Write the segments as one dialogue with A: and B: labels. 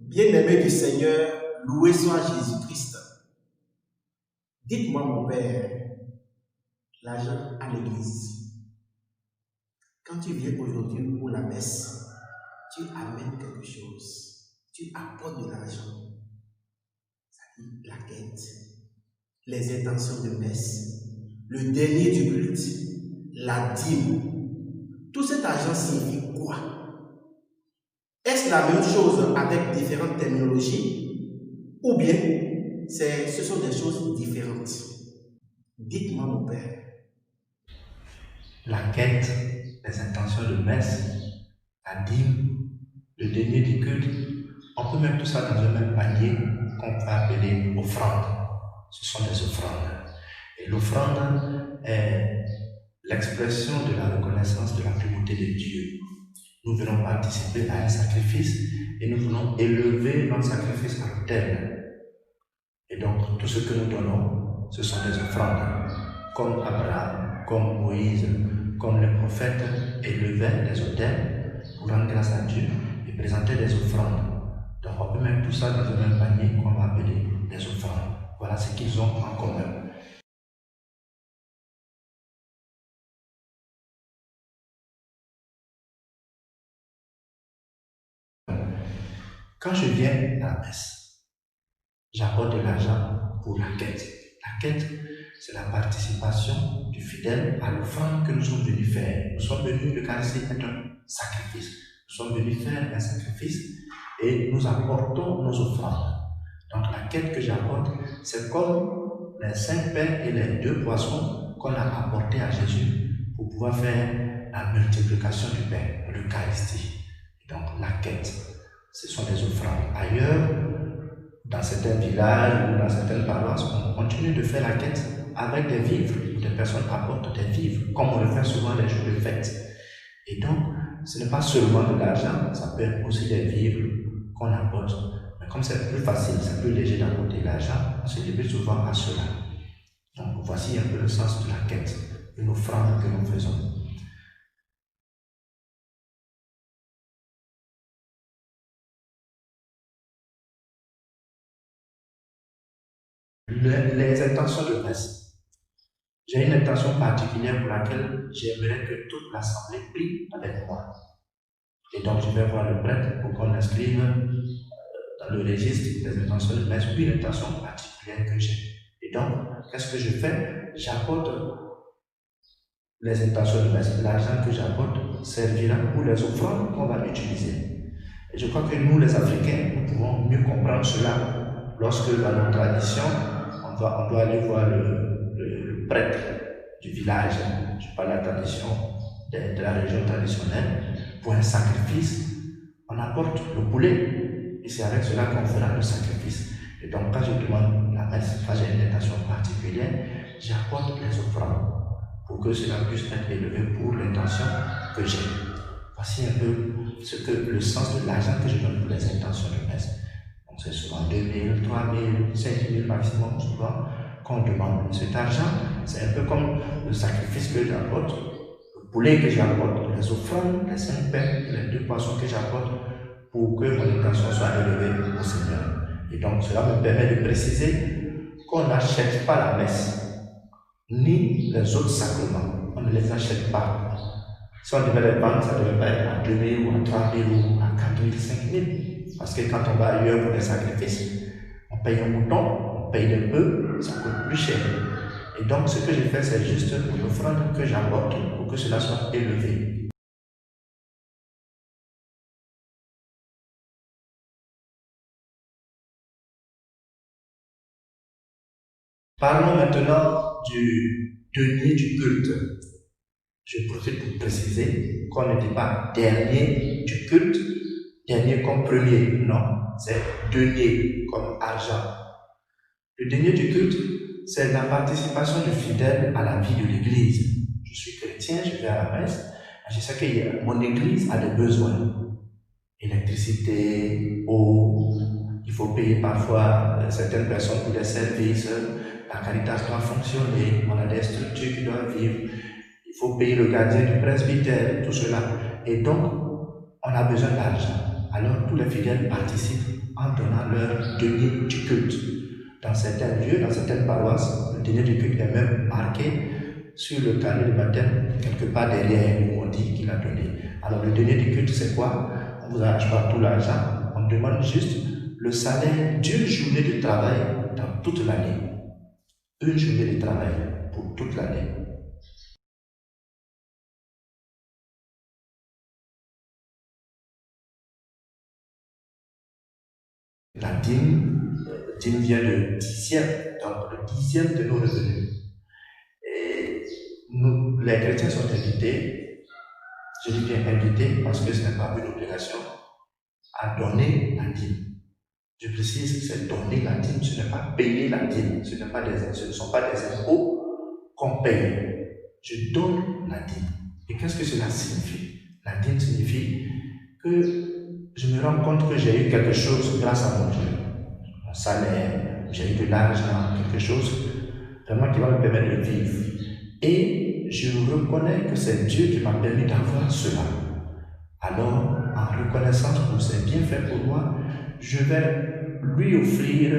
A: Bien-aimé du Seigneur, loué soit Jésus-Christ. Dites-moi, mon Père, l'argent à l'église. Quand tu viens aujourd'hui pour la messe, tu amènes quelque chose. Tu apportes de l'argent. C'est-à-dire la quête, les intentions de messe, le dernier du culte, la dîme. Tout cet argent signifie quoi? Est-ce la même chose avec différentes terminologies? Ou bien ce sont des choses différentes? Dites-moi, mon Père.
B: La quête, les intentions de messe, la dîme, le denier du culte, on peut mettre tout ça dans un même panier qu'on peut appeler offrande. Ce sont des offrandes. Et l'offrande est l'expression de la reconnaissance de la primauté de Dieu. Nous venons participer à un sacrifice et nous venons élever notre sacrifice à l'autel. Et donc, tout ce que nous donnons, ce sont des offrandes. Comme Abraham, comme Moïse, comme les prophètes élevaient les autels pour rendre grâce à Dieu et présenter des offrandes. Donc, on peut mettre tout ça dans un même panier qu'on va appeler des offrandes. Voilà ce qu'ils ont en commun. Quand je viens à la messe, j'apporte de l'argent pour la quête. La quête, c'est la participation du fidèle à l'offrande que nous sommes venus faire. Nous sommes venus, l'Eucharistie est un sacrifice. Nous sommes venus faire un sacrifice et nous apportons nos offrandes. Donc la quête que j'apporte, c'est comme les 5 pains et les 2 poissons qu'on a apportés à Jésus pour pouvoir faire la multiplication du pain, l'Eucharistie. Donc la quête, ce sont des offrandes. Ailleurs, dans certains villages ou dans certaines paroisses, on continue de faire la quête avec des vivres. Des personnes apportent des vivres, comme on le fait souvent les jours de fête. Et donc, ce n'est pas seulement de l'argent, ça peut être aussi des vivres qu'on apporte. Mais comme c'est plus facile, c'est plus léger d'apporter l'argent, on se limite souvent à cela. Donc, voici un peu le sens de la quête, une offrande que nous faisons. Les intentions de messe. J'ai une intention particulière pour laquelle j'aimerais que toute l'assemblée prie avec moi. Et donc, je vais voir le prêtre pour qu'on inscrive dans le registre des intentions de messe une intention particulière que j'ai. Et donc, qu'est-ce que je fais? J'apporte les intentions de messe. L'argent que j'apporte servira pour les offrandes qu'on va utiliser. Et je crois que nous, les Africains, nous pouvons mieux comprendre cela lorsque, dans nos traditions, on doit aller voir le prêtre du village. Je parle de la tradition de la région traditionnelle. Pour un sacrifice, on apporte le poulet. Et c'est avec cela qu'on fera le sacrifice. Et donc, quand je demande la messe, quand j'ai une intention particulière, j'apporte les offrandes pour que cela puisse être élevé pour l'intention que j'ai. Voici un peu le sens de l'argent que je donne pour les intentions de messe. Donc c'est souvent 2 000, 3 000, 5 000 maximum souvent qu'on demande. Cet argent, c'est un peu comme le sacrifice que j'apporte, le poulet que j'apporte, les offrandes, les 5 pains, les 2 poissons que j'apporte pour que mon intention soit élevée au Seigneur. Et donc cela me permet de préciser qu'on n'achète pas la messe ni les autres sacrements. On ne les achète pas. Si on devait les vendre, ça ne devait pas être à 2 000 ou à 3 000 ou à 4 000, 5 000. Parce que quand on va ailleurs pour des sacrifices, on paye un mouton, on paye des bœufs, ça coûte plus cher. Et donc ce que je fais, c'est juste une offrande que j'apporte pour que cela soit élevé. Parlons maintenant du denier du culte. Je profite pour préciser qu'on ne dit pas dernier du culte, dernier comme premier, non, c'est denier comme argent. Le denier du culte, c'est la participation du fidèle à la vie de l'Église. Je suis chrétien, je vais à la messe, je sais que mon Église a des besoins. Électricité, eau, il faut payer parfois certaines personnes pour des services, la Caritas doit fonctionner, on a des structures qui doivent vivre. Il faut payer le gardien du presbytère, tout cela. Et donc, on a besoin d'argent. alors tous les fidèles participent en donnant leur denier du culte. Dans certains lieux, dans certaines paroisses, le denier du culte est même marqué sur le carnet de baptême, quelque part derrière, où on dit qu'il a donné. Alors le denier du culte, c'est quoi? On vous arrache pas tout l'argent, on demande juste le salaire d'une journée de travail dans toute l'année. Une journée de travail pour toute l'année. La dîme vient de dixième, donc le dixième de nos revenus. Et nous, les chrétiens sont invités, je dis bien invités parce que ce n'est pas une obligation, à donner la dîme. Je précise, c'est donner la dîme, ce n'est pas payer la dîme, ce ne sont pas des impôts qu'on paye. Je donne la dîme. Et qu'est-ce que cela signifie? La dîme signifie que je me rends compte que j'ai eu quelque chose grâce à mon Dieu. Mon salaire, j'ai eu de l'argent, quelque chose vraiment qui va me permettre de vivre. Et je reconnais que c'est Dieu qui m'a permis d'avoir cela. Alors, en reconnaissance pour ses bienfaits pour moi, je vais lui offrir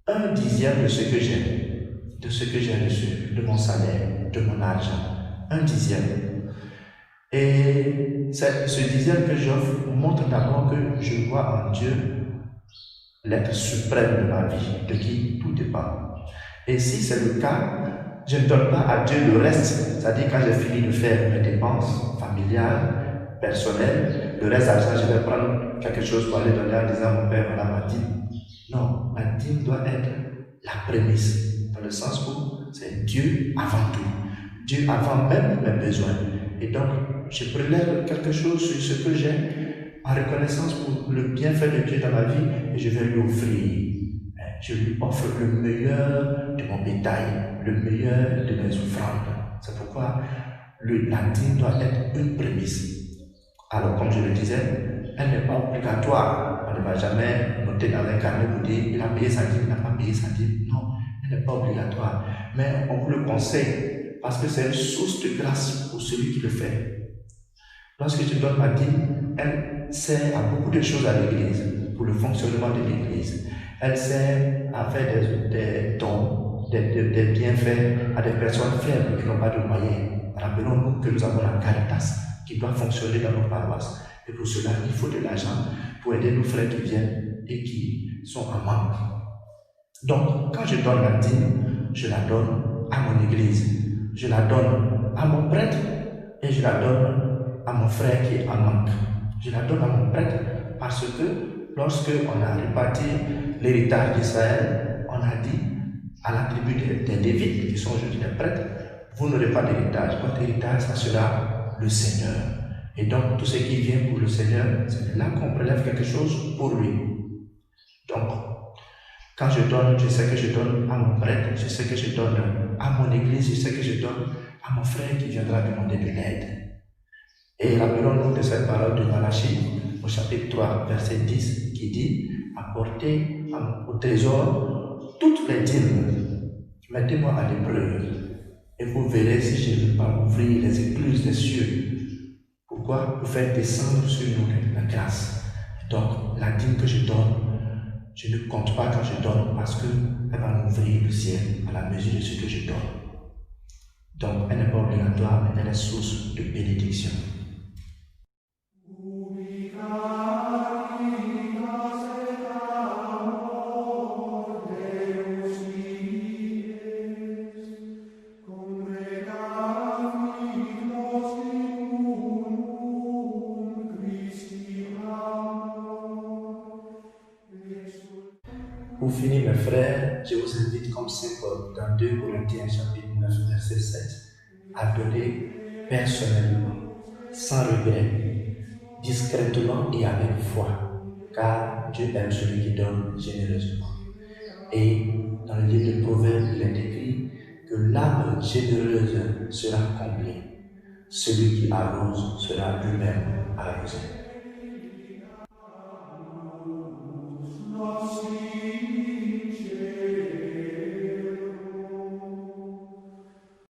B: un dixième de ce que j'ai reçu, de mon salaire, de mon argent. Un dixième. Et ce dixième que j'offre montre d'abord que je vois en Dieu l'être suprême de ma vie, de qui tout dépend. Et si c'est le cas, je ne donne pas à Dieu le reste, c'est-à-dire quand j'ai fini de faire mes dépenses familiales, personnelles, le reste d'argent, je vais prendre quelque chose pour aller donner en disant mon père, voilà ma dîme. Non, ma dîme doit être la prémisse, dans le sens où c'est Dieu avant tout, Dieu avant même mes besoins. Et donc, je prélève quelque chose sur ce que j'ai en reconnaissance pour le bienfait de Dieu dans ma vie et je vais lui offrir. Je lui offre le meilleur de mon bétail, le meilleur de mes offrandes. C'est pourquoi la dîme doit être une prémisse. Alors, comme je le disais, elle n'est pas obligatoire. On ne va jamais noter dans un carnet pour dire il a payé sa dîme, il n'a pas payé sa dîme. Non, elle n'est pas obligatoire. Mais on vous le conseille parce que c'est une source de grâce pour celui qui le fait. Lorsque je donne ma dîme, elle sert à beaucoup de choses à l'église, pour le fonctionnement de l'église. Elle sert à faire des dons, des bienfaits à des personnes faibles qui n'ont pas de moyens. Rappelons-nous que nous avons la Caritas qui doit fonctionner dans nos paroisses. Et pour cela, il faut de l'argent pour aider nos frères qui viennent et qui sont en manque. Donc, quand je donne la dîme, je la donne à mon église, je la donne à mon prêtre et je la donne à mon frère qui est en manque. Je la donne à mon prêtre parce que lorsque on a réparti l'héritage d'Israël, on a dit à la tribu des Lévites, qui sont aujourd'hui des prêtres, vous n'aurez pas d'héritage. Votre héritage, ça sera le Seigneur. Et donc, tout ce qui vient pour le Seigneur, c'est là qu'on prélève quelque chose pour lui. Donc, quand je donne, je sais que je donne à mon prêtre, je sais que je donne à mon église, je sais que je donne à mon frère qui viendra demander de l'aide. Et rappelons-nous de cette parole de Malachie, au chapitre 3, verset 10, qui dit « Apportez au trésor toutes les dîmes, mettez-moi à l'épreuve, et vous verrez si je ne vais pas ouvrir les écluses des cieux. » Pourquoi? Pour faire descendre sur nous la grâce. Donc, la dîme que je donne, je ne compte pas quand je donne parce qu'elle va m'ouvrir le ciel à la mesure de ce que je donne. Donc, elle n'est pas obligatoire, mais elle est source de bénédiction. Pour finir, mes frères, je vous invite comme Saint Paul dans 2 Corinthiens chapitre 9, verset 7, à donner personnellement, sans regret, discrètement et avec foi, car Dieu aime celui qui donne généreusement. Et dans le livre de Proverbes, il est écrit que l'âme généreuse sera comblée. Celui qui arrose sera lui-même arrosé.